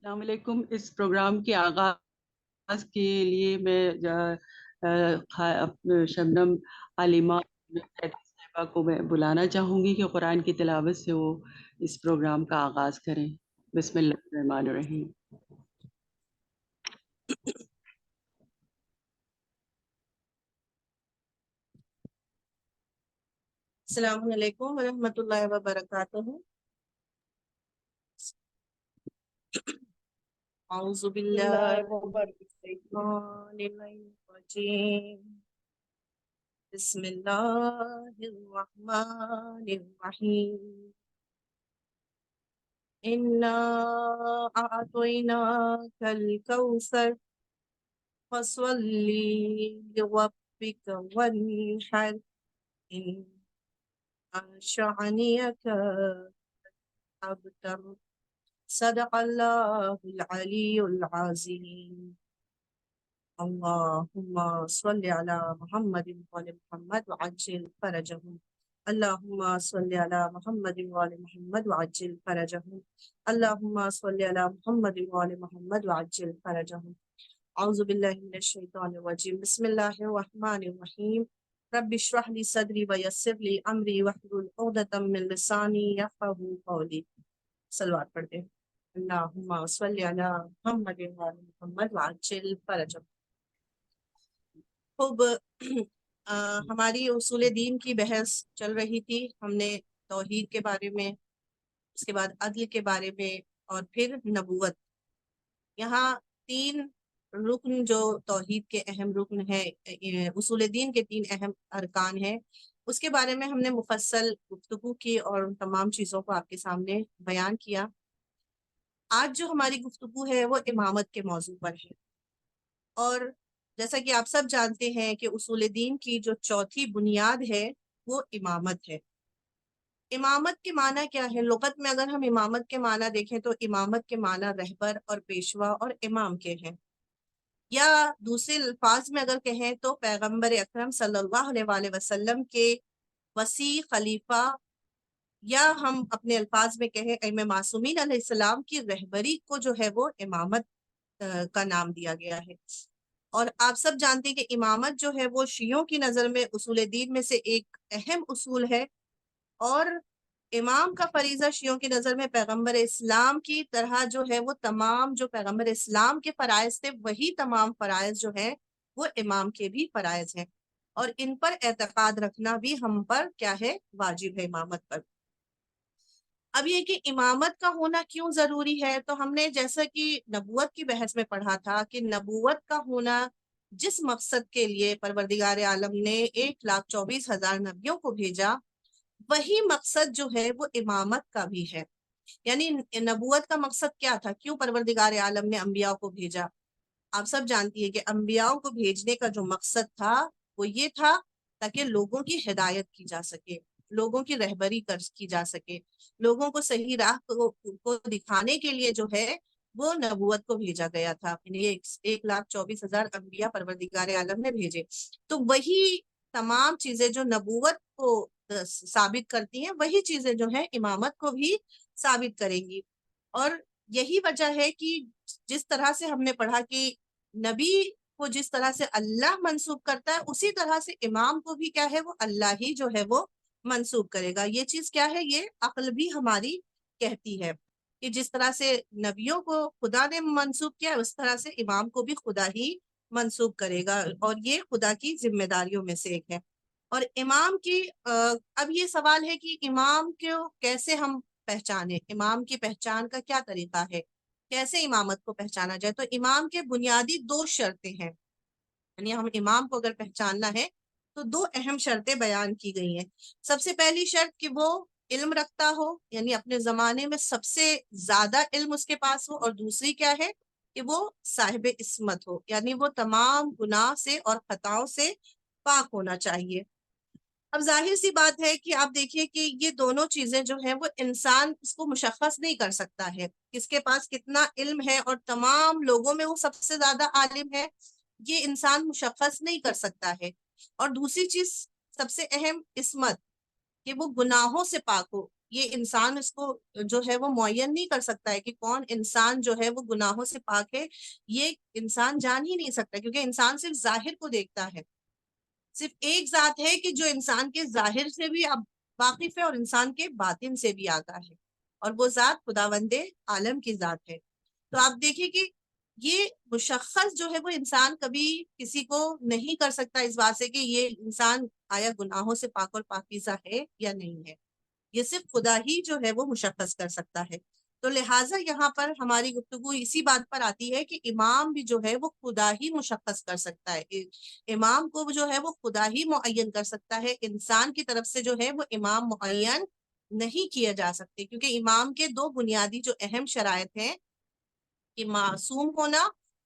السلام علیکم۔ اس پروگرام کے آغاز کے لیے میں شبنم علیمہ صاحبہ کو میں بلانا چاہوں گی کہ قرآن کی تلاوت سے وہ اس پروگرام کا آغاز کریں۔ بسم اللہ الرحمن الرحیم۔ السلام علیکم ورحمۃ اللہ وبرکاتہ۔ اعوذ باللہ من الشیطان الرجیم، بسم اللہ الرحمن الرحیم، انا اعطیناک الکوثر فصل لربک وانحر ان شانئک ابتر۔ صدق اللہ العلی العظیم۔ اللہم صلی علی محمد وعلی محمد وعجل فرجہم۔ اللہم صلی علی محمد وعلی محمد وعجل فرجہم۔ اللہم صلی علی محمد وعلی محمد وعجل فرجہم۔ اعوذ باللہ من الشیطان الرجیم، بسم اللہ الرحمن الرحیم۔ رب اشرح لی صدری ویسر لی امری واحلل عقدۃ من لسانی یفقہوا قولی۔ صلوات پڑھتے ہیں۔ اللہم صلی علی محمد وعلی محمد وعجل فرجہم۔ خوب ہماری اصول دین کی بحث چل رہی تھی۔ ہم نے توحید کے بارے میں، اس کے بعد عدل کے بارے میں، اور پھر نبوت۔ یہاں تین رکن جو توحید کے اہم رکن ہیں، اصول دین کے تین اہم ارکان ہیں، اس کے بارے میں ہم نے مفصل گفتگو کی اور ان تمام چیزوں کو آپ کے سامنے بیان کیا۔ آج جو ہماری گفتگو ہے وہ امامت کے موضوع پر ہے، اور جیسا کہ آپ سب جانتے ہیں کہ اصول دین کی جو چوتھی بنیاد ہے وہ امامت ہے۔ امامت کے معنی کیا ہے؟ لغت میں اگر ہم امامت کے معنی دیکھیں تو امامت کے معنی رہبر اور پیشوا اور امام کے ہیں، یا دوسرے الفاظ میں اگر کہیں تو پیغمبر اکرم صلی اللہ علیہ وآلہ وسلم کے وسیع خلیفہ، یا ہم اپنے الفاظ میں کہیں ائمہ معصومین علیہ السلام کی رہبری کو جو ہے وہ امامت کا نام دیا گیا ہے۔ اور آپ سب جانتے ہیں کہ امامت جو ہے وہ شیعوں کی نظر میں اصول دین میں سے ایک اہم اصول ہے، اور امام کا فریضہ شیعوں کی نظر میں پیغمبر اسلام کی طرح جو ہے وہ تمام جو پیغمبر اسلام کے فرائض تھے وہی تمام فرائض جو ہیں وہ امام کے بھی فرائض ہیں، اور ان پر اعتقاد رکھنا بھی ہم پر کیا ہے؟ واجب ہے امامت پر۔ اب یہ کہ امامت کا ہونا کیوں ضروری ہے، تو ہم نے جیسا کہ نبوت کی بحث میں پڑھا تھا کہ نبوت کا ہونا جس مقصد کے لیے پروردگار عالم نے 1,24,000 نبیوں کو بھیجا، وہی مقصد جو ہے وہ امامت کا بھی ہے۔ یعنی نبوت کا مقصد کیا تھا؟ کیوں پروردگار عالم نے انبیاء کو بھیجا؟ آپ سب جانتی ہیں کہ انبیاء کو بھیجنے کا جو مقصد تھا وہ یہ تھا تاکہ لوگوں کی ہدایت کی جا سکے، لوگوں کی رہبری کی جا سکے، لوگوں کو صحیح راہ کو دکھانے کے لیے جو ہے وہ نبوت کو بھیجا گیا تھا۔ 1,24,000 انبیاء پروردگار عالم نے بھیجے، تو وہی تمام چیزیں جو نبوت کو ثابت کرتی ہیں وہی چیزیں جو ہیں امامت کو بھی ثابت کریں گی۔ اور یہی وجہ ہے کہ جس طرح سے ہم نے پڑھا کہ نبی کو جس طرح سے اللہ منسوب کرتا ہے اسی طرح سے امام کو بھی کیا ہے وہ اللہ ہی جو ہے وہ منسوب کرے گا۔ یہ چیز کیا ہے؟ یہ عقل بھی ہماری کہتی ہے کہ جس طرح سے نبیوں کو خدا نے منسوب کیا اس طرح سے امام کو بھی خدا ہی منسوب کرے گا، اور یہ خدا کی ذمہ داریوں میں سے ایک ہے۔ اور امام کی اب یہ سوال ہے کہ امام کو کیسے ہم پہچانے، امام کی پہچان کا کیا طریقہ ہے، کیسے امامت کو پہچانا جائے؟ تو امام کے بنیادی 2 شرطیں ہیں، یعنی ہم امام کو اگر پہچاننا ہے تو 2 اہم شرطیں بیان کی گئی ہیں۔ سب سے پہلی شرط کہ وہ علم رکھتا ہو، یعنی اپنے زمانے میں سب سے زیادہ علم اس کے پاس ہو، اور دوسری کیا ہے کہ وہ صاحب عصمت ہو، یعنی وہ تمام گناہ سے اور خطاؤں سے پاک ہونا چاہیے۔ اب ظاہر سی بات ہے کہ آپ دیکھیے کہ یہ دونوں چیزیں جو ہیں وہ انسان اس کو مشخص نہیں کر سکتا ہے، کس کے پاس کتنا علم ہے اور تمام لوگوں میں وہ سب سے زیادہ عالم ہے، یہ انسان مشخص نہیں کر سکتا ہے۔ اور دوسری چیز سب سے اہم، عصمت، کہ وہ گناہوں سے پاک ہو، یہ انسان اس کو جو ہے وہ معین نہیں کر سکتا ہے کہ کون انسان جو ہے وہ گناہوں سے پاک ہے، یہ انسان جان ہی نہیں سکتا، کیونکہ انسان صرف ظاہر کو دیکھتا ہے۔ صرف ایک ذات ہے کہ جو انسان کے ظاہر سے بھی اب واقف ہے اور انسان کے باطن سے بھی آگاہ ہے، اور وہ ذات خداوند عالم کی ذات ہے۔ تو آپ دیکھیں کہ یہ مشخص جو ہے وہ انسان کبھی کسی کو نہیں کر سکتا اس بات سے کہ یہ انسان آیا گناہوں سے پاک اور پاکیزہ ہے یا نہیں ہے، یہ صرف خدا ہی جو ہے وہ مشخص کر سکتا ہے۔ تو لہٰذا یہاں پر ہماری گفتگو اسی بات پر آتی ہے کہ امام بھی جو ہے وہ خدا ہی مشخص کر سکتا ہے، امام کو جو ہے وہ خدا ہی معین کر سکتا ہے، انسان کی طرف سے جو ہے وہ امام معین نہیں کیا جا سکتے، کیونکہ امام کے دو بنیادی جو اہم شرائط ہیں کہ معصوم ہونا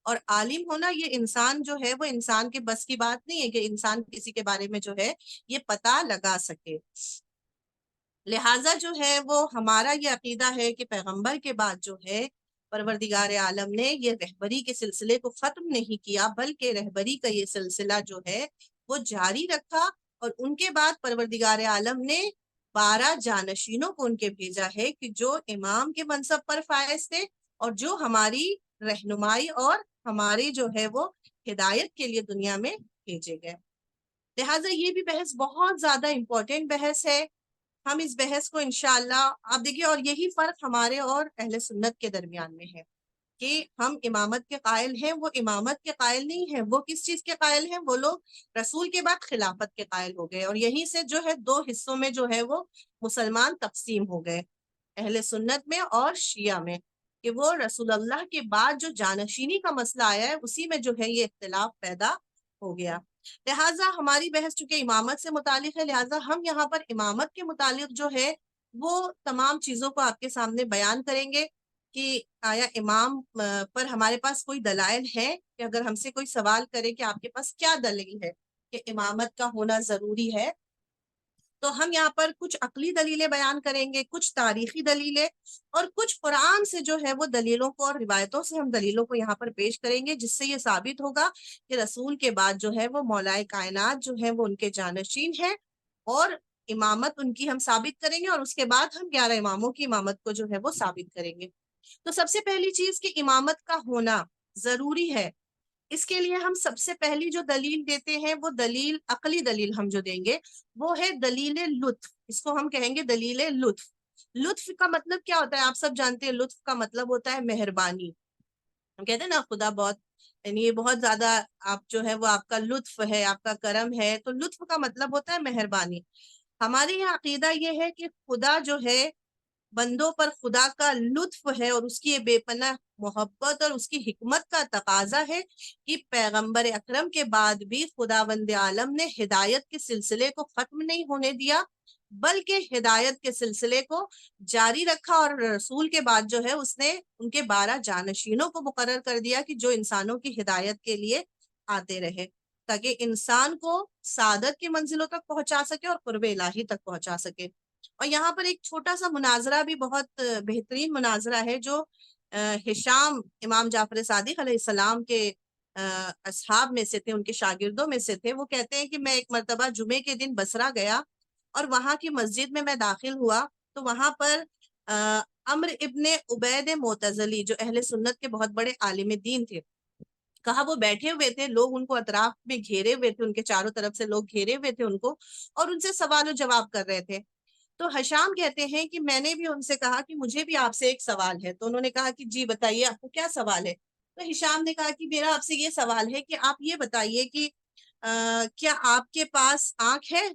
اور عالم ہونا، یہ انسان جو ہے وہ انسان کے بس کی بات نہیں ہے کہ انسان کسی کے بارے میں جو ہے یہ پتہ لگا سکے۔ لہٰذا جو ہے وہ ہمارا یہ عقیدہ ہے کہ پیغمبر کے بعد جو ہے پروردگار عالم نے یہ رہبری کے سلسلے کو ختم نہیں کیا، بلکہ رہبری کا یہ سلسلہ جو ہے وہ جاری رکھا، اور ان کے بعد پروردگار عالم نے 12 جانشینوں کو ان کے بھیجا ہے کہ جو امام کے منصب پر فائز تھے اور جو ہماری رہنمائی اور ہماری جو ہے وہ ہدایت کے لیے دنیا میں بھیجے گئے۔ لہٰذا یہ بھی بحث بہت زیادہ امپورٹنٹ بحث ہے، ہم اس بحث کو انشاءاللہ آپ دیکھیے، اور یہی فرق ہمارے اور اہل سنت کے درمیان میں ہے کہ ہم امامت کے قائل ہیں، وہ امامت کے قائل نہیں ہیں۔ وہ کس چیز کے قائل ہیں؟ وہ لوگ رسول کے بعد خلافت کے قائل ہو گئے، اور یہیں سے جو ہے دو حصوں میں جو ہے وہ مسلمان تقسیم ہو گئے، اہل سنت میں اور شیعہ میں، کہ وہ رسول اللہ کے بعد جو جانشینی کا مسئلہ آیا ہے اسی میں جو ہے یہ اختلاف پیدا ہو گیا۔ لہٰذا ہماری بحث چونکہ امامت سے متعلق ہے، لہٰذا ہم یہاں پر امامت کے متعلق جو ہے وہ تمام چیزوں کو آپ کے سامنے بیان کریں گے کہ آیا امام پر ہمارے پاس کوئی دلائل ہے، کہ اگر ہم سے کوئی سوال کرے کہ آپ کے پاس کیا دلیل ہے کہ امامت کا ہونا ضروری ہے، تو ہم یہاں پر کچھ عقلی دلیلیں بیان کریں گے، کچھ تاریخی دلیلیں، اور کچھ قرآن سے جو ہے وہ دلیلوں کو اور روایتوں سے ہم دلیلوں کو یہاں پر پیش کریں گے، جس سے یہ ثابت ہوگا کہ رسول کے بعد جو ہے وہ مولائے کائنات جو ہے وہ ان کے جانشین ہے، اور امامت ان کی ہم ثابت کریں گے، اور اس کے بعد ہم 11 اماموں کی امامت کو جو ہے وہ ثابت کریں گے۔ تو سب سے پہلی چیز کہ امامت کا ہونا ضروری ہے، اس کے لیے ہم سب سے پہلی جو دلیل دیتے ہیں وہ دلیل، عقلی دلیل ہم جو دیں گے وہ ہے دلیل لطف، اس کو ہم کہیں گے دلیل لطف۔ لطف کا مطلب کیا ہوتا ہے؟ آپ سب جانتے ہیں لطف کا مطلب ہوتا ہے مہربانی۔ ہم کہتے ہیں نا خدا بہت، یعنی یہ بہت زیادہ آپ جو ہے وہ آپ کا لطف ہے، آپ کا کرم ہے، تو لطف کا مطلب ہوتا ہے مہربانی۔ ہمارے یہاں عقیدہ یہ ہے کہ خدا جو ہے بندوں پر خدا کا لطف ہے، اور اس کی بے پناہ محبت اور اس کی حکمت کا تقاضا ہے کہ پیغمبر اکرم کے بعد بھی خداوند عالم نے ہدایت کے سلسلے کو ختم نہیں ہونے دیا، بلکہ ہدایت کے سلسلے کو جاری رکھا، اور رسول کے بعد جو ہے اس نے ان کے 12 جانشینوں کو مقرر کر دیا کہ جو انسانوں کی ہدایت کے لیے آتے رہے، تاکہ انسان کو سعادت کی منزلوں تک پہنچا سکے اور قرب الہی تک پہنچا سکے۔ اور یہاں پر ایک چھوٹا سا مناظرہ بھی بہت بہترین مناظرہ ہے، جو ہشام امام جعفر صادق علیہ السلام کے اصحاب میں سے تھے، ان کے شاگردوں میں سے تھے۔ وہ کہتے ہیں کہ میں ایک مرتبہ جمعے کے دن بصرہ گیا، اور وہاں کی مسجد میں داخل ہوا، تو وہاں پر عمرو ابن عبید معتزلی جو اہل سنت کے بہت بڑے عالم دین تھے، کہا وہ بیٹھے ہوئے تھے، لوگ ان کو اطراف میں گھیرے ہوئے تھے، ان کے چاروں طرف سے لوگ گھیرے ہوئے تھے ان کو، اور ان سے سوال و جواب کر رہے تھے۔ تو ہشام کہتے ہیں کہ میں نے بھی ان سے کہا کہ مجھے بھی آپ سے ایک سوال ہے، تو انہوں نے کہا کہ جی بتائیے آپ کو کیا سوال ہے؟ تو ہشام نے کہا کہ میرا آپ سے یہ سوال ہے کہ آپ یہ بتائیے کہ کیا آپ کے پاس آنکھ ہے؟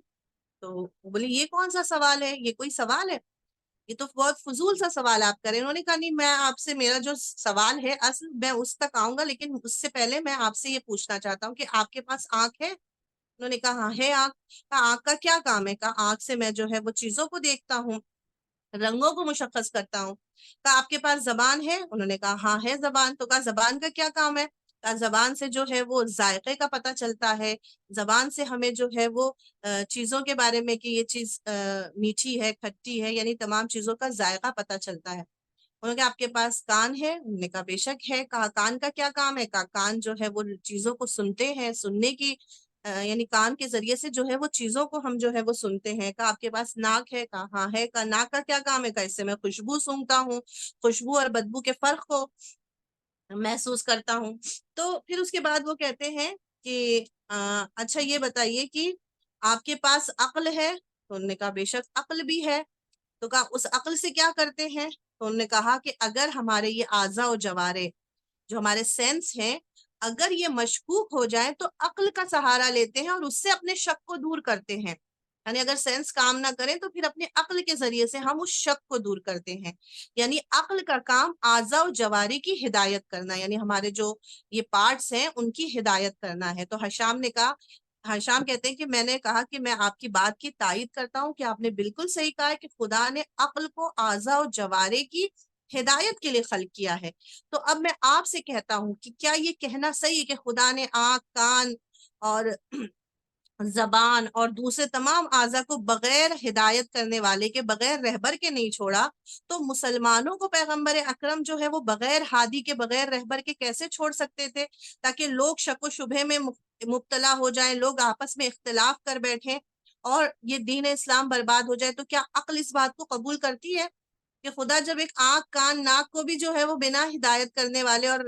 تو بولے یہ کون سا سوال ہے، یہ کوئی سوال ہے؟ یہ تو بہت فضول سا سوال آپ کریں۔ انہوں نے کہا نہیں، میں آپ سے، میرا جو سوال ہے اصل میں اس تک آؤں گا، لیکن اس سے پہلے میں آپ سے یہ پوچھنا چاہتا ہوں کہ آپ کے پاس آنکھ ہے؟ انہوں نے کہا ہاں ہے آنکھ۔ کہا آنکھ کا کیا کام ہے؟ کہا آنکھ سے میں جو ہے وہ چیزوں کو دیکھتا ہوں، رنگوں کو مشخص کرتا ہوں۔ کہا آپ کے پاس زبان ہے؟ انہوں نے کہا ہاں ہے زبان۔ تو کہا زبان کا کیا کام ہے؟ کہا زبان سے جو ہے وہ ذائقے کا پتہ چلتا ہے، زبان سے ہمیں جو ہے وہ چیزوں کے بارے میں کہ یہ چیز میٹھی ہے، کھٹی ہے، یعنی تمام چیزوں کا ذائقہ پتہ چلتا ہے۔ انہوں نے کہا آپ کے پاس کان ہے؟ انہوں نے کہا بے شک ہے۔ کہا کان کا کیا کام ہے؟ کہا کان جو ہے وہ چیزوں کو سنتے ہیں، سننے کی یعنی کان کے ذریعے سے جو ہے وہ چیزوں کو ہم جو ہے وہ سنتے ہیں. کہا آپ کے پاس ناک ہے؟ کہا ہاں ہے. کہا ناک کا کیا کام ہے؟ کہا اس سے میں خوشبو سونگھتا ہوں، خوشبو اور بدبو کے فرق کو محسوس کرتا ہوں. تو پھر اس کے بعد وہ کہتے ہیں کہ اچھا یہ بتائیے کہ آپ کے پاس عقل ہے؟ تو انہوں نے کہا بے شک عقل بھی ہے. تو کہا اس عقل سے کیا کرتے ہیں؟ تو انہوں نے کہا کہ اگر ہمارے یہ اعضاء و جوارے جو ہمارے سینس ہیں اگر یہ مشکوک ہو جائیں تو عقل کا سہارا لیتے ہیں اور اس سے اپنے شک کو دور کرتے ہیں. یعنی اگر سینس کام نہ کریں تو پھر اپنے عقل کے ذریعے سے ہم اس شک کو دور کرتے ہیں. یعنی عقل کا کام اعضاء و جوارے کی ہدایت کرنا، یعنی ہمارے جو یہ پارٹس ہیں ان کی ہدایت کرنا ہے. تو حشام نے کہا، حشام کہتے ہیں کہ میں نے کہا کہ میں آپ کی بات کی تائید کرتا ہوں کہ آپ نے بالکل صحیح کہا ہے کہ خدا نے عقل کو اعضاء و جوارے کی ہدایت کے لیے خلق کیا ہے. تو اب میں آپ سے کہتا ہوں کہ کیا یہ کہنا صحیح ہے کہ خدا نے آنکھ، کان اور زبان اور دوسرے تمام اعضاء کو بغیر ہدایت کرنے والے کے، بغیر رہبر کے نہیں چھوڑا؟ تو مسلمانوں کو پیغمبر اکرم جو ہے وہ بغیر ہادی کے، بغیر رہبر کے کیسے چھوڑ سکتے تھے؟ تاکہ لوگ شک و شبہ میں مبتلا ہو جائیں، لوگ آپس میں اختلاف کر بیٹھیں اور یہ دین اسلام برباد ہو جائے. تو کیا عقل اس بات کو قبول کرتی ہے کہ خدا جب ایک آنکھ، کان، ناک کو بھی جو ہے وہ بنا ہدایت کرنے والے اور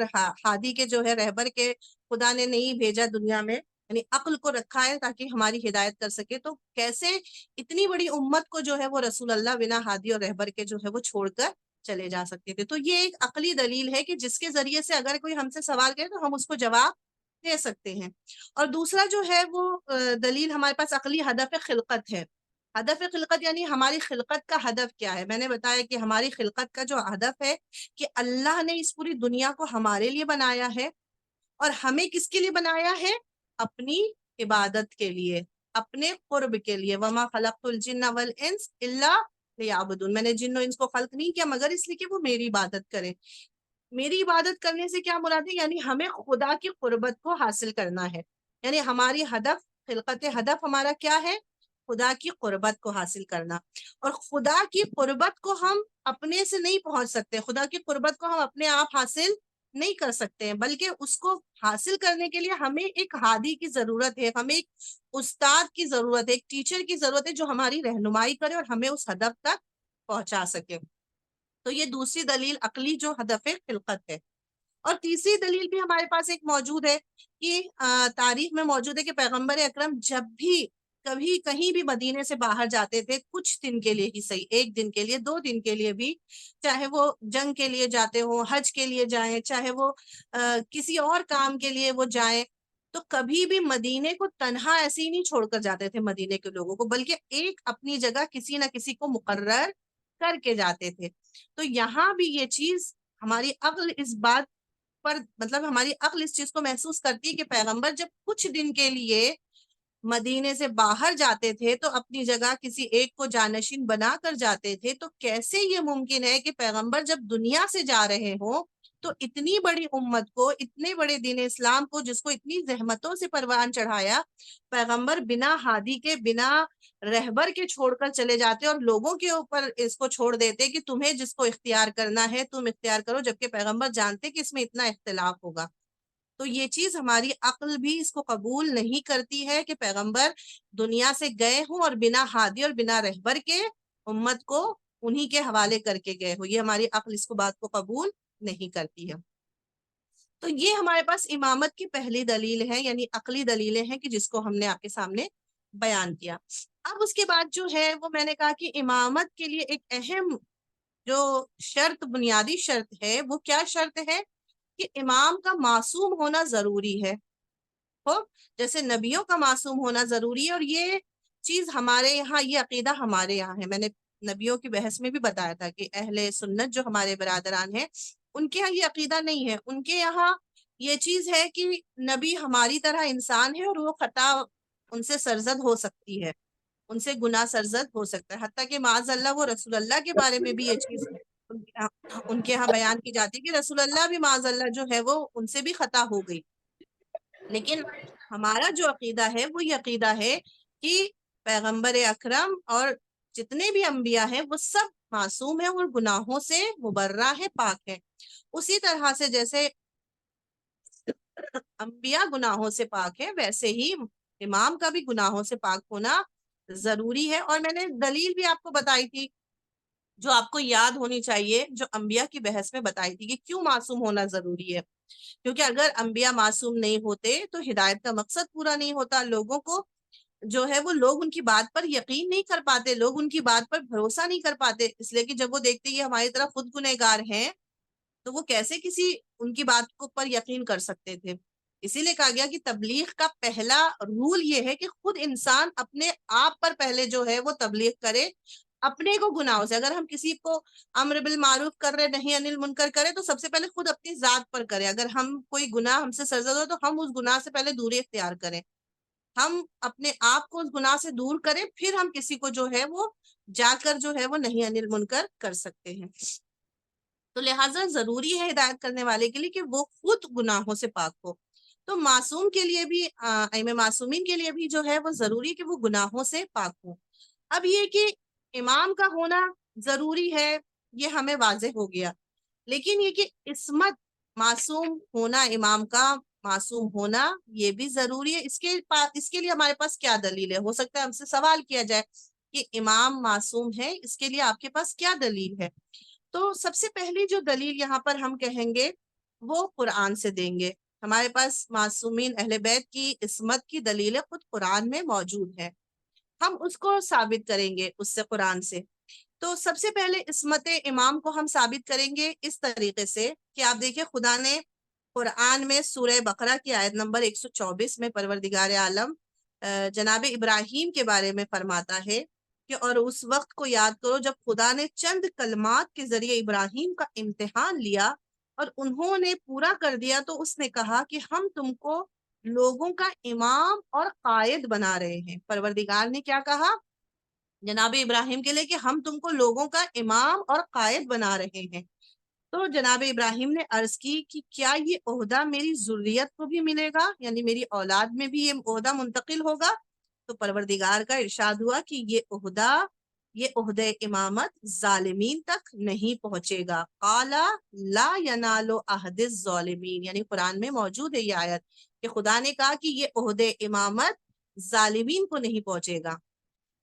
ہادی کے جو ہے رہبر کے خدا نے نہیں بھیجا دنیا میں، یعنی عقل کو رکھا ہے تاکہ ہماری ہدایت کر سکے، تو کیسے اتنی بڑی امت کو جو ہے وہ رسول اللہ بنا ہادی اور رہبر کے جو ہے وہ چھوڑ کر چلے جا سکتے تھے؟ تو یہ ایک عقلی دلیل ہے کہ جس کے ذریعے سے اگر کوئی ہم سے سوال کرے تو ہم اس کو جواب دے سکتے ہیں. اور دوسرا جو ہے وہ دلیل ہمارے پاس عقلی ہدف خلقت ہے. ہدف خلقت یعنی ہماری خلقت کا ہدف کیا ہے؟ میں نے بتایا کہ ہماری خلقت کا جو ہدف ہے کہ اللہ نے اس پوری دنیا کو ہمارے لیے بنایا ہے، اور ہمیں کس کے لیے بنایا ہے؟ اپنی عبادت کے لیے، اپنے قرب کے لیے. وما خلقت الجن والانس الا لیعبدون، میں نے جن و انس کو خلق نہیں کیا مگر اس لیے کہ وہ میری عبادت کریں. میری عبادت کرنے سے کیا مراد ہے؟ یعنی ہمیں خدا کی قربت کو حاصل کرنا ہے. یعنی ہماری ہدف، خلقت ہدف ہمارا کیا ہے؟ خدا کی قربت کو حاصل کرنا. اور خدا کی قربت کو ہم اپنے سے نہیں پہنچ سکتے، خدا کی قربت کو ہم اپنے آپ حاصل نہیں کر سکتے ہیں، بلکہ اس کو حاصل کرنے کے لیے ہمیں ایک ہادی کی ضرورت ہے، ہمیں ایک استاد کی ضرورت ہے، ایک ٹیچر کی ضرورت ہے جو ہماری رہنمائی کرے اور ہمیں اس ہدف تک پہنچا سکے. تو یہ دوسری دلیل عقلی جو ہدف خلقت ہے. اور تیسری دلیل بھی ہمارے پاس ایک موجود ہے کہ تاریخ میں موجود ہے کہ پیغمبر اکرم جب بھی کبھی کہیں بھی مدینے سے باہر جاتے تھے، کچھ دن کے لیے ہی صحیح، 1 دن کے لیے، 2 دن کے لیے بھی، چاہے وہ جنگ کے لیے جاتے ہوں، حج کے لیے جائیں، چاہے وہ کسی اور کام کے لیے وہ جائیں، تو کبھی بھی مدینے کو تنہا ایسے ہی نہیں چھوڑ کر جاتے تھے مدینے کے لوگوں کو، بلکہ ایک اپنی جگہ کسی نہ کسی کو مقرر کر کے جاتے تھے. تو یہاں بھی یہ چیز ہماری عقل اس بات پر، مطلب ہماری عقل اس چیز کو محسوس کرتی ہے کہ پیغمبر جب کچھ دن کے لیے مدینے سے باہر جاتے تھے تو اپنی جگہ کسی ایک کو جانشین بنا کر جاتے تھے. تو کیسے یہ ممکن ہے کہ پیغمبر جب دنیا سے جا رہے ہوں تو اتنی بڑی امت کو، اتنے بڑے دین اسلام کو جس کو اتنی زحمتوں سے پروان چڑھایا، پیغمبر بنا ہادی کے، بنا رہبر کے چھوڑ کر چلے جاتے اور لوگوں کے اوپر اس کو چھوڑ دیتے کہ تمہیں جس کو اختیار کرنا ہے تم اختیار کرو، جبکہ پیغمبر جانتے کہ اس میں اتنا اختلاف ہوگا. تو یہ چیز ہماری عقل بھی اس کو قبول نہیں کرتی ہے کہ پیغمبر دنیا سے گئے ہوں اور بنا ہادی اور بنا رہبر کے امت کو انہی کے حوالے کر کے گئے ہو. یہ ہماری عقل اس کو بات کو قبول نہیں کرتی ہے. تو یہ ہمارے پاس امامت کی پہلی دلیل ہے، یعنی عقلی دلیلیں ہیں کہ جس کو ہم نے آپ کے سامنے بیان کیا. اب اس کے بعد جو ہے وہ میں نے کہا کہ امامت کے لیے ایک اہم جو شرط، بنیادی شرط ہے، وہ کیا شرط ہے؟ کہ امام کا معصوم ہونا ضروری ہے. جیسے نبیوں کا معصوم ہونا ضروری ہے، اور یہ چیز ہمارے یہاں، یہ عقیدہ ہمارے یہاں ہے. میں نے نبیوں کی بحث میں بھی بتایا تھا کہ اہل سنت جو ہمارے برادران ہیں ان کے یہاں یہ عقیدہ نہیں ہے. ان کے یہاں یہ چیز ہے کہ نبی ہماری طرح انسان ہے اور وہ خطا ان سے سرزد ہو سکتی ہے، ان سے گناہ سرزد ہو سکتا ہے. حتیٰ کہ معاذ اللہ وہ رسول اللہ کے بارے میں بھی یہ چیز ان کے یہاں بیان کی جاتی ہے کہ رسول اللہ بھی معاذ اللہ جو ہے وہ ان سے بھی خطا ہو گئی. لیکن ہمارا جو عقیدہ ہے وہ یہ عقیدہ ہے کہ پیغمبر اکرم اور جتنے بھی انبیاء ہیں وہ سب معصوم ہیں اور گناہوں سے مبرہ ہے، پاک ہے. اسی طرح سے جیسے انبیاء گناہوں سے پاک ہے، ویسے ہی امام کا بھی گناہوں سے پاک ہونا ضروری ہے. اور میں نے دلیل بھی آپ کو بتائی تھی جو آپ کو یاد ہونی چاہیے، جو انبیاء کی بحث میں بتائی تھی کہ کیوں معصوم ہونا ضروری ہے. کیونکہ اگر انبیاء معصوم نہیں ہوتے تو ہدایت کا مقصد پورا نہیں ہوتا. لوگوں کو جو ہے وہ لوگ ان کی بات پر یقین نہیں کر پاتے، لوگ ان کی بات پر بھروسہ نہیں کر پاتے، اس لیے کہ جب وہ دیکھتے یہ ہماری طرح خود گنہگار ہیں تو وہ کیسے کسی ان کی بات کو پر یقین کر سکتے تھے. اسی لیے کہا گیا کہ تبلیغ کا پہلا رول یہ ہے کہ خود انسان اپنے آپ پر پہلے جو ہے وہ تبلیغ کرے اپنے کو گناہوں سے. اگر ہم کسی کو امر بالمعروف کر رہے نہیں انل منکر کرے تو سب سے پہلے خود اپنی ذات پر کرے. اگر ہم کوئی گناہ ہم سے سرزد ہو تو ہم اس گناہ سے پہلے دوری اختیار کریں، ہم اپنے آپ کو اس گناہ سے دور کریں، پھر ہم کسی کو جو ہے وہ جا کر جو ہے وہ نہیں انل منکر کر سکتے ہیں. تو لہٰذا ضروری ہے ہدایت کرنے والے کے لیے کہ وہ خود گناہوں سے پاک ہو. تو معصوم کے لیے بھی ائمہ معصومین کے لیے بھی جو ہے وہ ضروری ہے کہ وہ گناہوں سے پاک ہو. اب یہ کہ امام کا ہونا ضروری ہے یہ ہمیں واضح ہو گیا، لیکن یہ کہ عصمت معصوم ہونا، امام کا معصوم ہونا یہ بھی ضروری ہے. اس کے لیے ہمارے پاس کیا دلیل ہے؟ ہو سکتا ہے ہم سے سوال کیا جائے کہ امام معصوم ہے، اس کے لیے آپ کے پاس کیا دلیل ہے؟ تو سب سے پہلی جو دلیل یہاں پر ہم کہیں گے وہ قرآن سے دیں گے. ہمارے پاس معصومین اہل بیت کی عصمت کی دلیلیں خود قرآن میں موجود ہے، ہم اس کو ثابت کریں گے اس سے، قرآن سے. تو سب سے پہلے عصمت امام کو ہم ثابت کریں گے اس طریقے سے کہ آپ دیکھیں خدا نے قرآن میں سورہ بقرہ کی آیت نمبر 124 میں پروردگار عالم جناب ابراہیم کے بارے میں فرماتا ہے کہ اور اس وقت کو یاد کرو جب خدا نے چند کلمات کے ذریعے ابراہیم کا امتحان لیا اور انہوں نے پورا کر دیا تو اس نے کہا کہ ہم تم کو لوگوں کا امام اور قائد بنا رہے ہیں. پروردگار نے کیا کہا جناب ابراہیم کے لیے کہ ہم تم کو لوگوں کا امام اور قائد بنا رہے ہیں. تو جناب ابراہیم نے عرض کی کہ کیا یہ عہدہ میری ذریت کو بھی ملے گا، یعنی میری اولاد میں بھی یہ عہدہ منتقل ہوگا؟ تو پروردگار کا ارشاد ہوا کہ یہ عہدہ امامت ظالمین تک نہیں پہنچے گا. قال لا ینال عہد الظالمین، یعنی قرآن میں موجود ہے یہ آیت کہ خدا نے کہا کہ یہ عہدہ امامت ظالمین کو نہیں پہنچے گا.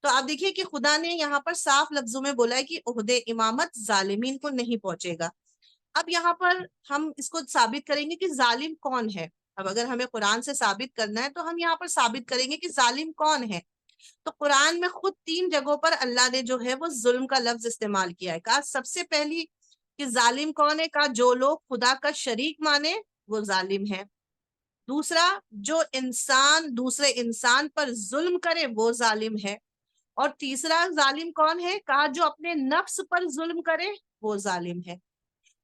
تو آپ دیکھیے کہ خدا نے یہاں پر صاف لفظوں میں بولا ہے کہ عہدہ امامت ظالمین کو نہیں پہنچے گا. اب یہاں پر ہم اس کو ثابت کریں گے کہ ظالم کون ہے. اب اگر ہمیں قرآن سے ثابت کرنا ہے تو ہم یہاں پر ثابت کریں گے کہ ظالم کون ہے. تو قرآن میں خود 3 جگہوں پر اللہ نے جو ہے وہ ظلم کا لفظ استعمال کیا ہے. کہا سب سے پہلی کہ ظالم کون ہے، کہا جو لوگ خدا کا شریک مانے وہ ظالم ہے. دوسرا جو انسان دوسرے انسان پر ظلم کرے وہ ظالم ہے. اور تیسرا ظالم کون ہے، کہا جو اپنے نفس پر ظلم کرے وہ ظالم ہے.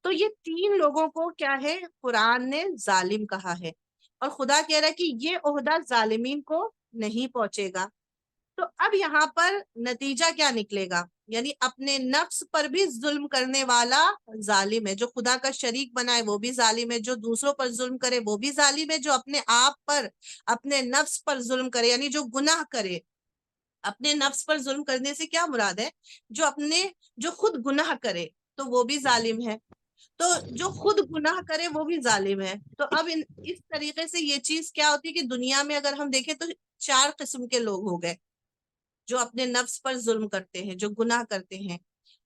تو یہ 3 لوگوں کو کیا ہے قرآن نے ظالم کہا ہے، اور خدا کہہ رہا ہے کہ یہ عہدہ ظالمین کو نہیں پہنچے گا. تو اب یہاں پر نتیجہ کیا نکلے گا، یعنی اپنے نفس پر بھی ظلم کرنے والا ظالم ہے، جو خدا کا شریک بنائے وہ بھی ظالم ہے، جو دوسروں پر ظلم کرے وہ بھی ظالم ہے، جو اپنے آپ پر اپنے نفس پر ظلم کرے یعنی جو گناہ کرے. اپنے نفس پر ظلم کرنے سے کیا مراد ہے، جو خود گناہ کرے تو وہ بھی ظالم ہے، تو جو خود گناہ کرے وہ بھی ظالم ہے. تو اب اس طریقے سے یہ چیز کیا ہوتی ہے کہ دنیا میں اگر ہم دیکھیں تو 4 قسم کے لوگ ہو گئے جو اپنے نفس پر ظلم کرتے ہیں، جو گناہ کرتے ہیں.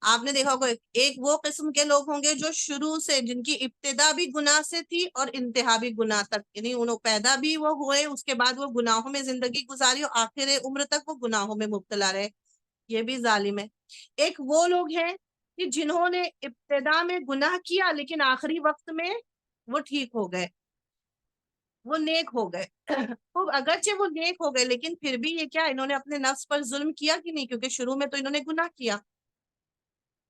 آپ نے دیکھا ہوگا ایک وہ قسم کے لوگ ہوں گے جو شروع سے جن کی ابتدا بھی گناہ سے تھی اور انتہا بھی گناہ تک، یعنی انہوں پیدا بھی وہ ہوئے، اس کے بعد وہ گناہوں میں زندگی گزاری اور آخر عمر تک وہ گناہوں میں مبتلا رہے، یہ بھی ظالم ہے. ایک وہ لوگ ہیں کہ جنہوں نے ابتدا میں گناہ کیا لیکن آخری وقت میں وہ ٹھیک ہو گئے، وہ نیک ہو گئے. تو اگرچہ وہ نیک ہو گئے لیکن پھر بھی یہ کیا انہوں نے اپنے نفس پر ظلم کیا کہ نہیں، کیونکہ شروع میں تو انہوں نے گناہ کیا.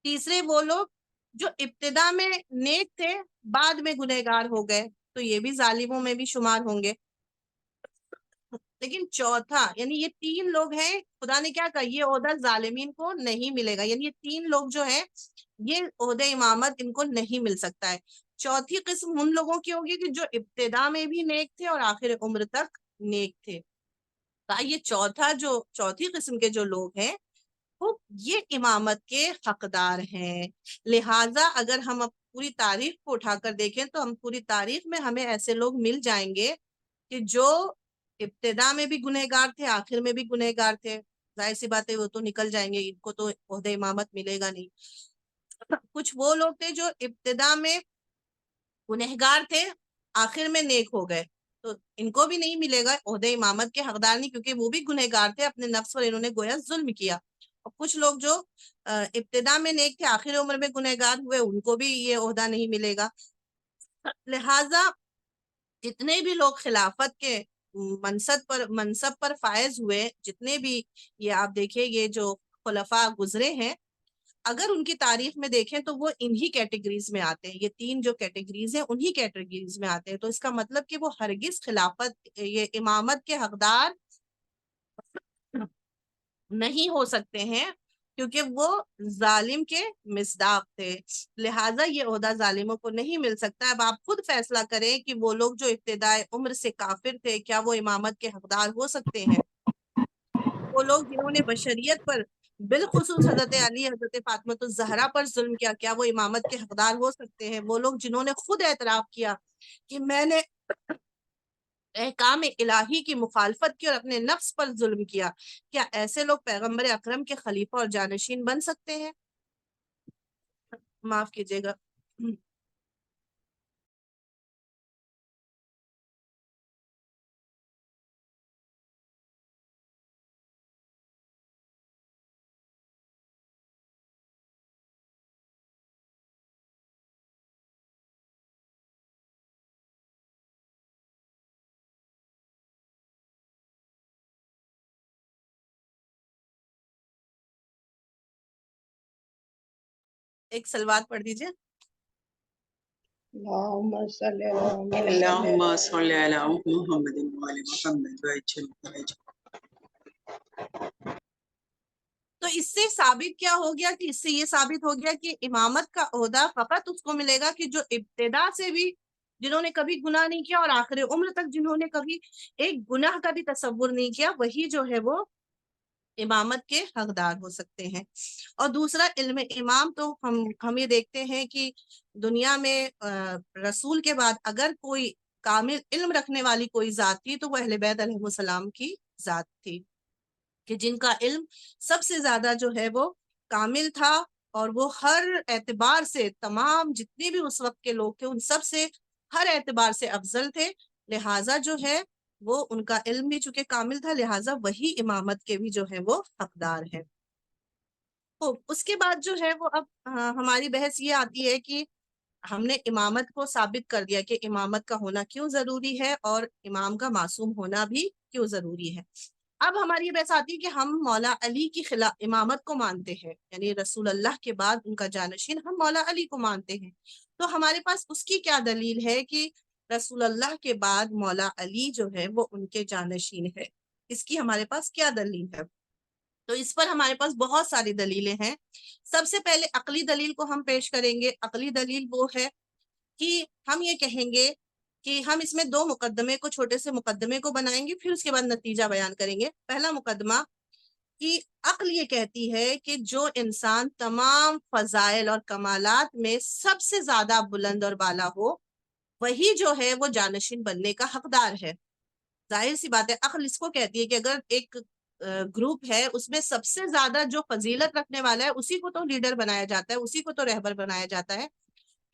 تیسرے وہ لوگ جو ابتدا میں نیک تھے بعد میں گنہگار ہو گئے، تو یہ بھی ظالموں میں بھی شمار ہوں گے. لیکن چوتھا یعنی یہ 3 لوگ ہیں، خدا نے کیا کہا یہ عہدہ ظالمین کو نہیں ملے گا، یعنی یہ 3 لوگ جو ہیں یہ عہدہ امامت ان کو نہیں مل سکتا ہے. چوتھی قسم ان لوگوں کی ہوگی کہ جو ابتدا میں بھی نیک تھے اور آخر عمر تک نیک تھے. یہ چوتھی قسم کے جو لوگ ہیں وہ یہ امامت کے حقدار ہیں. لہٰذا اگر ہم پوری تاریخ کو اٹھا کر دیکھیں تو ہم پوری تاریخ میں ہمیں ایسے لوگ مل جائیں گے کہ جو ابتدا میں بھی گنہگار تھے، آخر میں بھی گنہگار تھے، ظاہر سی بات ہے وہ تو نکل جائیں گے، ان کو تو عہدہ امامت ملے گا نہیں۔ کچھ وہ لوگ تھے جو ابتدا میں گنہگار تھے، آخر میں نیک ہو گئے، تو ان کو بھی نہیں ملے گا عہدہ امامت کے حقدار نہیں، کیونکہ وہ بھی گنہگار تھے، اپنے نفس پر انہوں نے گویا ظلم کیا۔ اور کچھ لوگ جو ابتدا میں نیک تھے، آخر عمر میں گنہگار ہوئے، ان کو بھی یہ عہدہ نہیں ملے گا۔ لہٰذا جتنے بھی لوگ خلافت کے منصب پر فائز ہوئے، جتنے بھی یہ آپ دیکھیں یہ جو خلفاء گزرے ہیں، اگر ان کی تاریخ میں دیکھیں تو وہ انہی کیٹیگریز میں آتے ہیں، یہ تین جو کیٹیگریز ہیں انہی کیٹیگریز میں آتے ہیں۔ تو اس کا مطلب کہ وہ ہرگز خلافت یہ امامت کے حقدار نہیں ہو سکتے ہیں، کیونکہ وہ ظالم کے مصداق تھے، لہٰذا یہ عہدہ ظالموں کو نہیں مل سکتا۔ اب آپ خود فیصلہ کریں کہ وہ لوگ جو ابتدائے عمر سے کافر تھے، کیا وہ امامت کے حقدار ہو سکتے ہیں؟ وہ لوگ جنہوں نے بشریت پر بالخصوص حضرت علی، حضرت فاطمہ الزہرا پر ظلم کیا، کیا وہ امامت کے حقدار ہو سکتے ہیں؟ وہ لوگ جنہوں نے خود اعتراف کیا کہ میں نے احکام الہی کی مخالفت کی اور اپنے نفس پر ظلم کیا، کیا ایسے لوگ پیغمبر اکرم کے خلیفہ اور جانشین بن سکتے ہیں؟ معاف کیجیے گا۔ ایک سلوات پڑھ دیجئے۔ اللهم صل على محمد اللهم صل على محمد وعلى محمد وعجل فرجه۔ تو اس سے ثابت کیا ہو گیا کہ اس سے یہ ثابت ہو گیا کہ امامت کا عہدہ فقط اس کو ملے گا کہ جو ابتدا سے بھی جنہوں نے کبھی گناہ نہیں کیا اور آخر عمر تک جنہوں نے کبھی ایک گناہ کا بھی تصور نہیں کیا، وہی جو ہے وہ امامت کے حقدار ہو سکتے ہیں۔ اور دوسرا علم امام تو ہم یہ دیکھتے ہیں کہ دنیا میں رسول کے بعد اگر کوئی کامل علم رکھنے والی کوئی ذات تھی تو وہ اہل بیت علیہ السلام کی ذات تھی، کہ جن کا علم سب سے زیادہ جو ہے وہ کامل تھا، اور وہ ہر اعتبار سے تمام جتنے بھی اس وقت کے لوگ تھے ان سب سے ہر اعتبار سے افضل تھے، لہٰذا جو ہے وہ ان کا علم بھی چونکہ کامل تھا، لہٰذا وہی امامت کے بھی جو ہے وہ حقدار ہے۔ تو اس کے بعد جو ہے وہ اب ہماری بحث یہ آتی ہے کہ ہم نے امامت کو ثابت کر دیا کہ امامت کا ہونا کیوں ضروری ہے اور امام کا معصوم ہونا بھی کیوں ضروری ہے۔ اب ہماری یہ بحث آتی ہے کہ ہم مولا علی کی امامت کو مانتے ہیں، یعنی رسول اللہ کے بعد ان کا جانشین ہم مولا علی کو مانتے ہیں، تو ہمارے پاس اس کی کیا دلیل ہے کہ رسول اللہ کے بعد مولا علی جو ہے وہ ان کے جانشین ہے؟ اس کی ہمارے پاس کیا دلیل ہے؟ تو اس پر ہمارے پاس بہت ساری دلیلیں ہیں۔ سب سے پہلے عقلی دلیل کو ہم پیش کریں گے۔ عقلی دلیل وہ ہے کہ ہم یہ کہیں گے کہ ہم اس میں دو مقدمے کو، چھوٹے سے مقدمے کو بنائیں گے، پھر اس کے بعد نتیجہ بیان کریں گے۔ پہلا مقدمہ کہ عقل یہ کہتی ہے کہ جو انسان تمام فضائل اور کمالات میں سب سے زیادہ بلند اور بالا ہو، وہی جو ہے وہ جانشین بننے کا حقدار ہے۔ ظاہر سی بات ہے، عقل اس کو کہتی ہے کہ اگر ایک گروپ ہے اس میں سب سے زیادہ جو فضیلت رکھنے والا ہے اسی کو تو لیڈر بنایا جاتا ہے، اسی کو تو رہبر بنایا جاتا ہے۔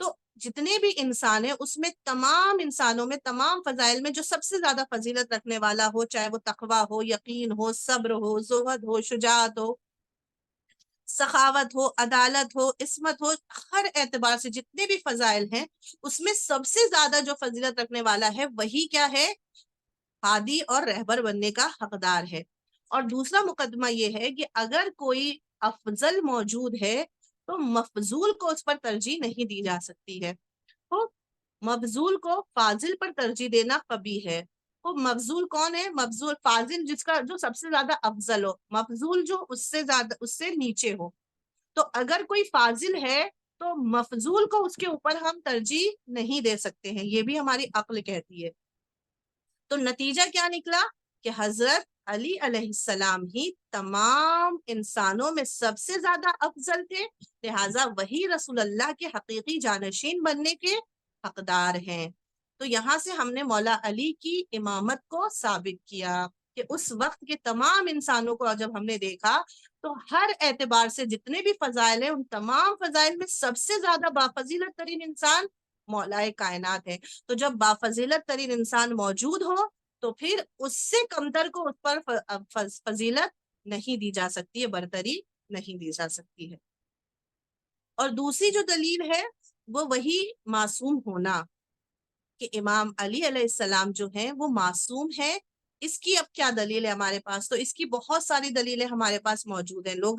تو جتنے بھی انسان ہیں اس میں تمام انسانوں میں تمام فضائل میں جو سب سے زیادہ فضیلت رکھنے والا ہو، چاہے وہ تقویٰ ہو، یقین ہو، صبر ہو، زہد ہو، شجاعت ہو، سخاوت ہو، عدالت ہو، عصمت ہو، ہر اعتبار سے جتنے بھی فضائل ہیں اس میں سب سے زیادہ جو فضیلت رکھنے والا ہے وہی کیا ہے؟ ہادی اور رہبر بننے کا حقدار ہے۔ اور دوسرا مقدمہ یہ ہے کہ اگر کوئی افضل موجود ہے تو مفضول کو اس پر ترجیح نہیں دی جا سکتی ہے۔ تو مفضول کو فاضل پر ترجیح دینا قبیح ہے۔ تو مفضول کون ہے؟ مفضول فاضل جس کا جو سب سے زیادہ افضل ہو، مفضول جو اس سے نیچے ہو۔ تو اگر کوئی فاضل ہے تو مفضول کو اس کے اوپر ہم ترجیح نہیں دے سکتے ہیں، یہ بھی ہماری عقل کہتی ہے۔ تو نتیجہ کیا نکلا کہ حضرت علی علیہ السلام ہی تمام انسانوں میں سب سے زیادہ افضل تھے، لہٰذا وہی رسول اللہ کے حقیقی جانشین بننے کے حقدار ہیں۔ تو یہاں سے ہم نے مولا علی کی امامت کو ثابت کیا کہ اس وقت کے تمام انسانوں کو جب ہم نے دیکھا تو ہر اعتبار سے جتنے بھی فضائل ہیں ان تمام فضائل میں سب سے زیادہ بافضیلت ترین انسان مولا کائنات ہے. تو جب بافضیلت ترین انسان موجود ہو تو پھر اس سے کمتر کو اس پر فضیلت نہیں دی جا سکتی ہے، برتری نہیں دی جا سکتی ہے. اور دوسری جو دلیل ہے وہ وہی معصوم ہونا، کہ امام علی علیہ السلام جو ہیں وہ معصوم ہیں. اس کی اب کیا دلیل ہے ہمارے پاس؟ تو اس کی بہت ساری دلیلیں ہمارے پاس موجود ہیں. لوگ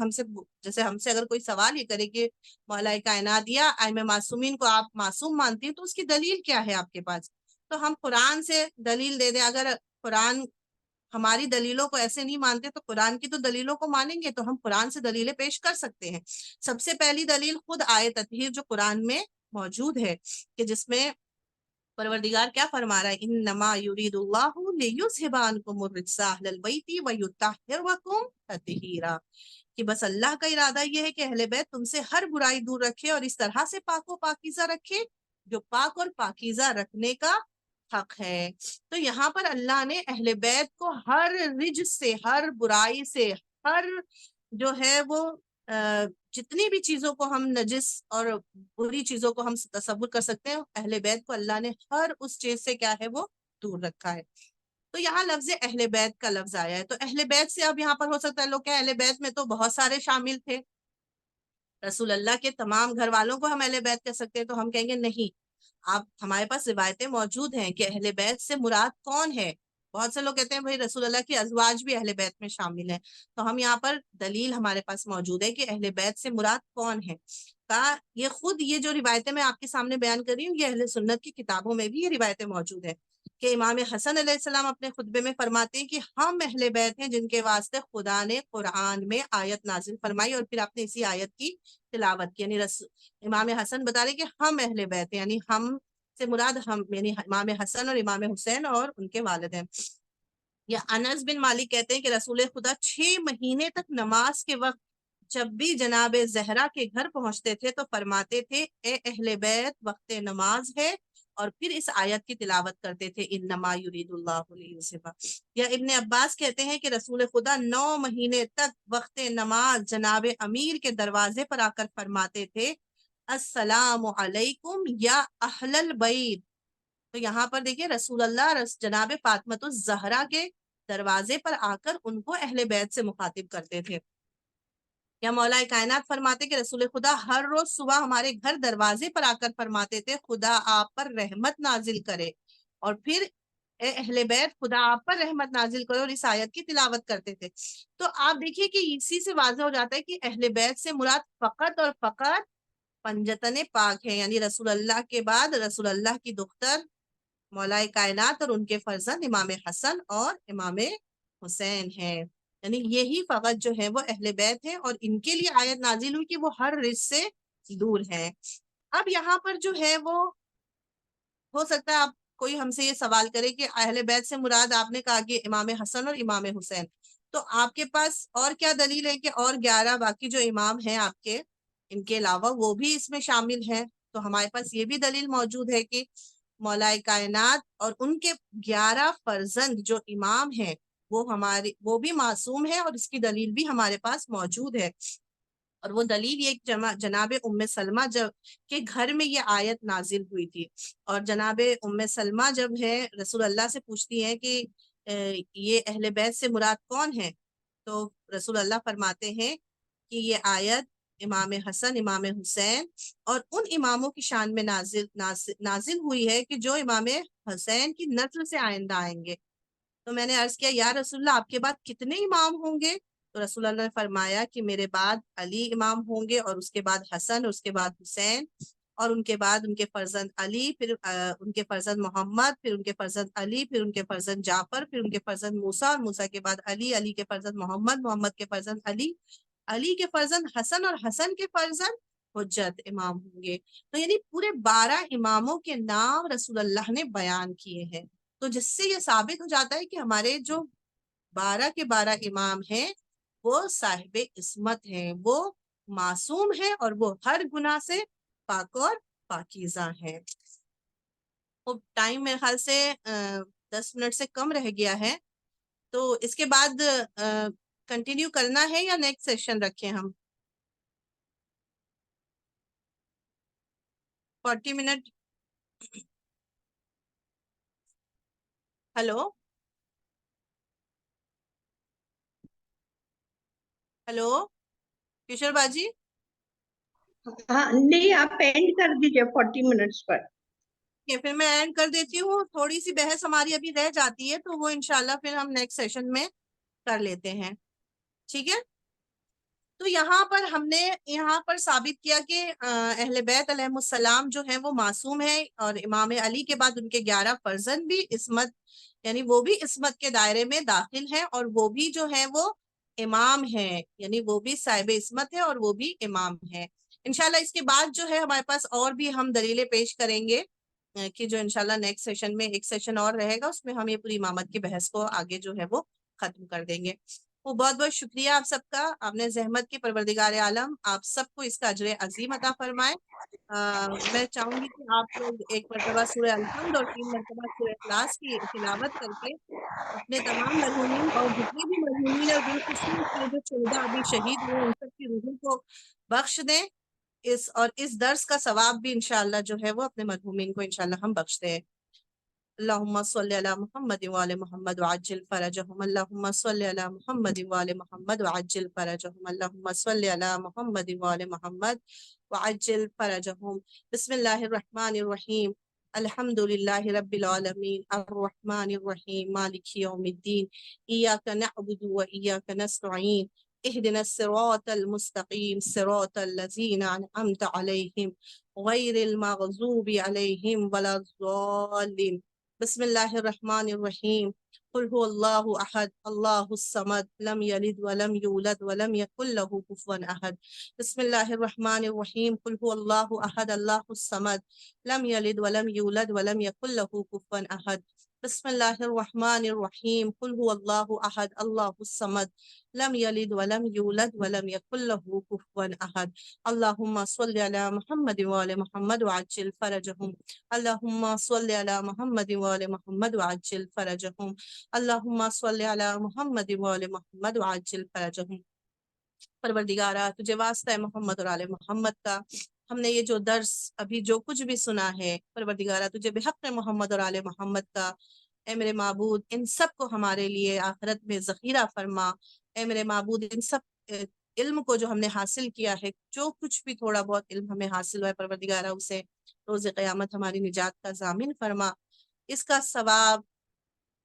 جیسے ہم سے اگر کوئی سوال یہ کرے کہ مولا کائنات یا ائمہ معصومین کو آپ معصوم مانتی ہیں تو اس کی دلیل کیا ہے آپ کے پاس؟ تو ہم قرآن سے دلیل دے دیں. اگر قرآن ہماری دلیلوں کو ایسے نہیں مانتے تو قرآن کی تو دلیلوں کو مانیں گے، تو ہم قرآن سے دلیلیں پیش کر سکتے ہیں. سب سے پہلی دلیل خود آیت تطہیر جو قرآن میں موجود ہے، کہ جس میں پروردگار کیا فرما رہا ہے، انما یرید اللہ لیذھب عنکم الرجس اہل البیت ویطہرکم تطہیرا، کہ بس اللہ کا ارادہ یہ ہے کہ اہل بیت تم سے ہر برائی دور رکھے اور اس طرح سے پاک و پاکیزہ رکھے جو پاک اور پاکیزہ رکھنے کا حق ہے. تو یہاں پر اللہ نے اہل بیت کو ہر رجس سے، ہر برائی سے، ہر جو ہے وہ جتنی بھی چیزوں کو ہم نجس اور بری چیزوں کو ہم تصور کر سکتے ہیں، اہل بیت کو اللہ نے ہر اس چیز سے کیا ہے وہ دور رکھا ہے. تو یہاں لفظ اہل بیت کا لفظ آیا ہے. تو اہل بیت سے اب یہاں پر ہو سکتا ہے لوگ کہ اہل بیت میں تو بہت سارے شامل تھے، رسول اللہ کے تمام گھر والوں کو ہم اہل بیت کہہ سکتے ہیں. تو ہم کہیں گے نہیں، آپ ہمارے پاس روایتیں موجود ہیں کہ اہل بیت سے مراد کون ہے. بہت سے لوگ کہتے ہیں بھائی رسول اللہ کی ازواج بھی اہل بیت میں شامل ہیں. تو ہم یہاں پر دلیل ہمارے پاس موجود ہے کہ اہل بیت سے مراد کون ہے. یہ خود یہ جو روایتیں میں آپ کے سامنے بیان کر رہی ہوں، یہ اہل سنت کی کتابوں میں بھی یہ روایتیں موجود ہیں کہ امام حسن علیہ السلام اپنے خطبے میں فرماتے ہیں کہ ہم اہل بیت ہیں جن کے واسطے خدا نے قرآن میں آیت نازل فرمائی اور پھر آپ نے اسی آیت کی تلاوت کی. یعنی امام حسن بتا رہے کہ ہم اہل بیت ہیں، یعنی ہم سے مراد ہم یعنی امام حسن اور امام حسین اور ان کے والد ہیں. یا انس بن مالک کہتے ہیں کہ رسول خدا 6 مہینے تک نماز کے وقت جب بھی جناب زہرا کے گھر پہنچتے تھے تو فرماتے تھے اے اہل بیت وقت نماز ہے، اور پھر اس آیت کی تلاوت کرتے تھے انما یرید اللہ لیذھب. یا ابن عباس کہتے ہیں کہ رسول خدا 9 مہینے تک وقت نماز جناب امیر کے دروازے پر آ کر فرماتے تھے السلام علیکم یا اہل البیت. تو یہاں پر دیکھیے رسول اللہ جناب فاطمۃ الزہرا کے دروازے پر آ کر ان کو اہل بیت سے مخاطب کرتے تھے. یا مولا کائنات فرماتے کہ رسول خدا ہر روز صبح ہمارے گھر دروازے پر آ کر فرماتے تھے خدا آپ پر رحمت نازل کرے، اور پھر اے اہل بیت خدا آپ پر رحمت نازل کرے، اور اس آیت کی تلاوت کرتے تھے. تو آپ دیکھیے کہ اسی سے واضح ہو جاتا ہے کہ اہل بیت سے مراد فقط اور فقط پنجتن پاک ہے، یعنی رسول اللہ کے بعد رسول اللہ کی دختر مولا کائنات اور ان کے فرزند امام حسن اور امام حسین ہیں. یعنی یہی فقط جو ہے وہ اہل بیت ہیں، اور ان کے لیے آیت نازل ہوئی کہ وہ ہر رجس سے دور ہیں. اب یہاں پر جو ہے وہ ہو سکتا ہے آپ کوئی ہم سے یہ سوال کرے کہ اہل بیت سے مراد آپ نے کہا کہ امام حسن اور امام حسین، تو آپ کے پاس اور کیا دلیل ہے کہ اور 11 باقی جو امام ہیں آپ کے ان کے علاوہ وہ بھی اس میں شامل ہیں؟ تو ہمارے پاس یہ بھی دلیل موجود ہے کہ مولا کائنات اور ان کے 11 فرزند جو امام ہیں وہ بھی معصوم ہے، اور اس کی دلیل بھی ہمارے پاس موجود ہے. اور وہ دلیل یہ جناب ام سلمہ جب کے گھر میں یہ آیت نازل ہوئی تھی، اور جناب ام سلمہ جب ہے رسول اللہ سے پوچھتی ہیں کہ یہ اہل بیت سے مراد کون ہے، تو رسول اللہ فرماتے ہیں کہ یہ آیت امام حسن امام حسین اور ان اماموں کی شان میں نازل ہوئی ہے کہ جو امام حسین کی نسل سے آئندہ آئیں گے. تو میں نے عرض کیا یا رسول اللہ آپ کے بعد کتنے امام ہوں گے؟ تو رسول اللہ نے فرمایا کہ میرے بعد علی امام ہوں گے، اور اس کے بعد حسن، اس کے بعد حسین، اور ان کے بعد ان کے فرزند علی، پھر ان کے فرزند محمد، پھر ان کے فرزند علی، پھر ان کے فرزند جعفر، پھر ان کے فرزند موسیٰ، اور موسیٰ کے بعد علی، علی کے فرزند محمد، محمد کے فرزند علی، علی کے فرزند حسن، اور حسن کے فرزند حجت امام ہوں گے. تو یعنی پورے 12 اماموں کے نام رسول اللہ نے بیان کیے ہیں. تو جس سے یہ ثابت ہو جاتا ہے کہ ہمارے جو 12 کے 12 امام ہیں وہ صاحب عصمت ہیں، وہ معصوم ہیں، اور وہ ہر گناہ سے پاک اور پاکیزہ ہیں. وہ ٹائم میرے خیال سے 10 منٹ سے کم رہ گیا ہے، تو اس کے بعد کنٹینیو کرنا ہے یا نیکسٹ سیشن رکھیں ہم؟ 40 منٹ. ہلو ہلو کشور باجی. ہاں نہیں، آپ اینڈ کر دیجیے 40 منٹس پر. پھر میں اینڈ کر دیتی ہوں. تھوڑی سی بحث ہماری ابھی رہ جاتی ہے تو وہ انشاءاللہ پھر ہم نیکسٹ سیشن میں کر لیتے ہیں. ٹھیک ہے. تو یہاں پر ہم نے یہاں پر ثابت کیا کہ اہل بیت علیہ السلام جو ہیں وہ معصوم ہیں، اور امام علی کے بعد ان کے 11 فرزند بھی عصمت، یعنی وہ بھی عصمت کے دائرے میں داخل ہیں، اور وہ بھی جو ہے وہ امام ہیں، یعنی وہ بھی صاحب عصمت ہے اور وہ بھی امام ہے. انشاءاللہ اس کے بعد جو ہے ہمارے پاس اور بھی ہم دلیلیں پیش کریں گے کہ جو انشاءاللہ نیکسٹ سیشن میں ایک سیشن اور رہے گا، اس میں ہم یہ پوری امامت کی بحث کو آگے جو ہے وہ ختم کر دیں گے. وہ بہت بہت شکریہ آپ سب کا. آپ نے زحمت کی، پروردگار عالم آپ سب کو اس کا اجر عظیم عطا فرمائے. میں چاہوں گی کہ آپ لوگ ایک مرتبہ سورہ الحمد اور 3 مرتبہ سورہ اخلاص کی تلاوت کر کے اپنے تمام مرحومین اور جتنے بھی مرحومین اور بالخصوص یہ جو شہداء ابھی شہید ہوئے ان سب کی روحوں کو بخش دیں. اس درس کا ثواب بھی انشاءاللہ جو ہے وہ اپنے مرحومین کو انشاءاللہ ہم بخشتے ہیں. اللہم صلی علی محمد وعلی محمد وعجل فرجہم. اللہم صلی علی محمد وعلی محمد وعجل فرجہم. اللہم صلی علی محمد وعلی محمد وعجل فرجہم. بسم اللہ الرحمن الرحیم. الحمد للہ رب العالمین الرحمن الرحیم مالک یوم الدین. ایاک نعبد و ایاک نستعین. اہدنا الصراط المستقیم صراط الذین انعمت علیہم غیر المغضوب علیہم ولا الضالین. بسم اللہ الرحمن الرحیم. قل هو اللہ احد اللہ الصمد لم یلد ولم یولد ولم یکن له کفوا احد. بسم اللہ الرحمن الرحیم. قل هو اللہ احد اللہ الصمد لم یلد ولم یولد ولم یکن له کفوا احد. بسم اللہ الرحمن الرحیم. قل هو اللہ احد اللہ الصمد لم یلد ولم یولد ولم یکن له کفوا احد. اللہم صلی علی محمد وعلی محمد وعجل فرجہم. اللہم صلی علی محمد وعلی محمد وعجل فرجہم. اللہم صلی علی محمد وعلی محمد وعجل فرجہم. پروردگارہ تجھے واسطہ ہے محمد اور آل محمد کا، ہم نے یہ جو درس ابھی جو کچھ بھی سنا ہے پروردگارہ تجھے بحق محمد اور آل محمد کا، اے میرے معبود ان سب کو ہمارے لیے آخرت میں ذخیرہ فرما. اے میرے معبود ان سب علم کو جو ہم نے حاصل کیا ہے، جو کچھ بھی تھوڑا بہت علم ہمیں حاصل ہوا ہے پروردگارہ اسے روز قیامت ہماری نجات کا ضامن فرما. اس کا ثواب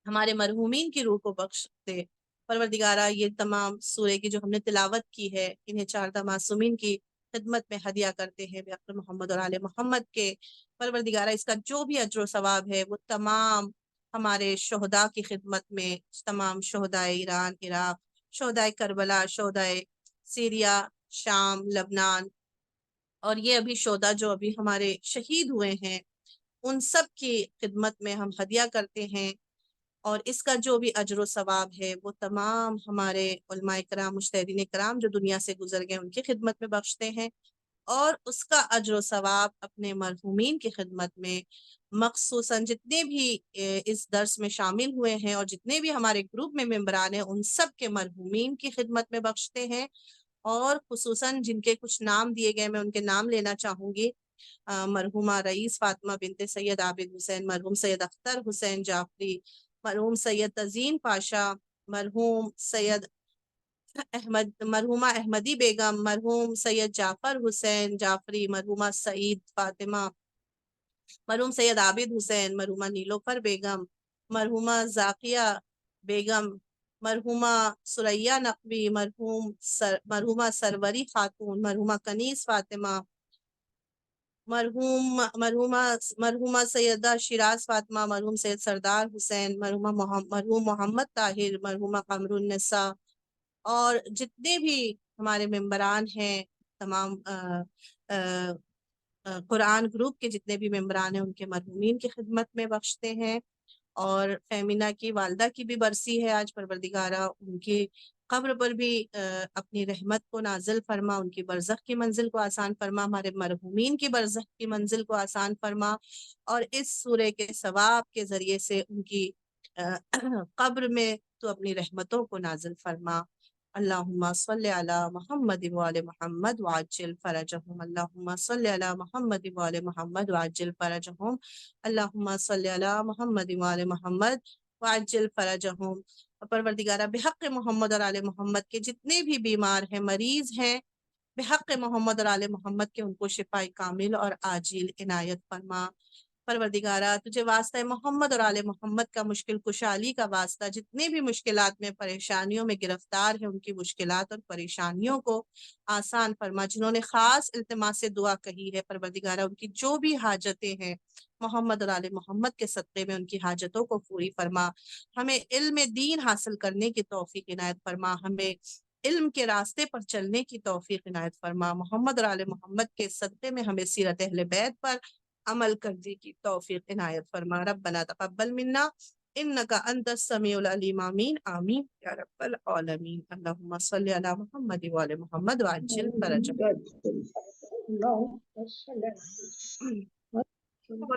ہمارے مرحومین کی روح کو بخش دے. پروردگارہ یہ تمام سورے کی جو ہم نے تلاوت کی ہے انہیں 4 معصومین کی خدمت میں ہدیہ کرتے ہیں بحق محمد اور آل محمد کے. پروردگارہ اس کا جو بھی اجر و ثواب ہے وہ تمام ہمارے شہداء کی خدمت میں، تمام شہداء ایران، عراق، شہداء کربلا، شہداء سیریا، شام، لبنان، اور یہ ابھی شہداء جو ابھی ہمارے شہید ہوئے ہیں ان سب کی خدمت میں ہم ہدیہ کرتے ہیں. اور اس کا جو بھی اجر و ثواب ہے وہ تمام ہمارے علماء کرام، مجتہدین کرام جو دنیا سے گزر گئے ان کی خدمت میں بخشتے ہیں، اور اس کا اجر و ثواب اپنے مرحومین کی خدمت میں مخصوصاً جتنے بھی اس درس میں شامل ہوئے ہیں اور جتنے بھی ہمارے گروپ میں ممبران ہیں ان سب کے مرحومین کی خدمت میں بخشتے ہیں. اور خصوصاً جن کے کچھ نام دیے گئے میں ان کے نام لینا چاہوں گی. مرحومہ رئیس فاطمہ بنت سید عابد حسین، مرحوم سید اختر حسین جعفری، مرحوم سید تزین پاشا، مرحوم سید مرحومہ احمدی بیگم، مرحوم سید جعفر حسین جعفری، مرحومہ سعید فاطمہ، مرحوم سید عابد حسین، مرحومہ نیلوفر بیگم، مرحومہ ذاکیہ بیگم، مرحومہ ثریا نقوی، مرحومہ سروری خاتون، مرحومہ کنیز فاطمہ، مرحومہ سیدہ شیراز فاطمہ، مرحوم سید سردار حسین، مرحوم محمد طاہر، مرحومہ قمر النساء، اور جتنے بھی ہمارے ممبران ہیں تمام قرآن گروپ کے جتنے بھی ممبران ہیں ان کے مرحومین کی خدمت میں بخشتے ہیں. اور فیمینہ کی والدہ کی بھی برسی ہے آج، پروردگارہ ان کی قبر پر بھی اپنی رحمت کو نازل فرما، ان کی برزخ کی منزل کو آسان فرما، ہمارے مرحومین کی برزخ کی منزل کو آسان فرما، اور اس سورے کے ثواب کے ذریعے سے ان کی قبر میں تو اپنی رحمتوں کو نازل فرما۔ اللہم صلی علی محمد وآل محمد وعجل فرجہم، اللہم صلی علی محمد وآل محمد وعجل فرجہم، اللہم صلی علی محمد وآل محمد وعجل فرجہم۔ پروردگارہ بحق محمد اور آل محمد کے جتنے بھی بیمار ہیں، مریض ہیں، بحق محمد اور آل محمد کے ان کو شفاء کامل اور عاجل عنایت فرما۔ پروردگارہ تجھے واسطہ محمد اور آل محمد کا مشکل کشالی کا واسطہ، جتنے بھی مشکلات میں پریشانیوں میں گرفتار ہیں ان کی مشکلات اور پریشانیوں کو آسان فرما۔ جنہوں نے خاص التماس سے دعا کہی ہے پروردگارہ ان کی جو بھی حاجتیں ہیں محمد اور آل محمد کے صدقے میں ان کی حاجتوں کو پوری فرما۔ ہمیں علم دین حاصل کرنے کی توفیق عنایت فرما، ہمیں علم کے راستے پر چلنے کی توفیق عنایت فرما، محمد اور آل محمد کے صدقے میں ہمیں سیرت اہل بیت پر عمل کرنے کی توفیق عنایت فرما۔ ربنا تقبل منا انکا انت السمیع العلیم، آمین آمین یا رب العالمین۔ اللہم صلی علی محمد وآل محمد وعجل فرجہ۔ اللہ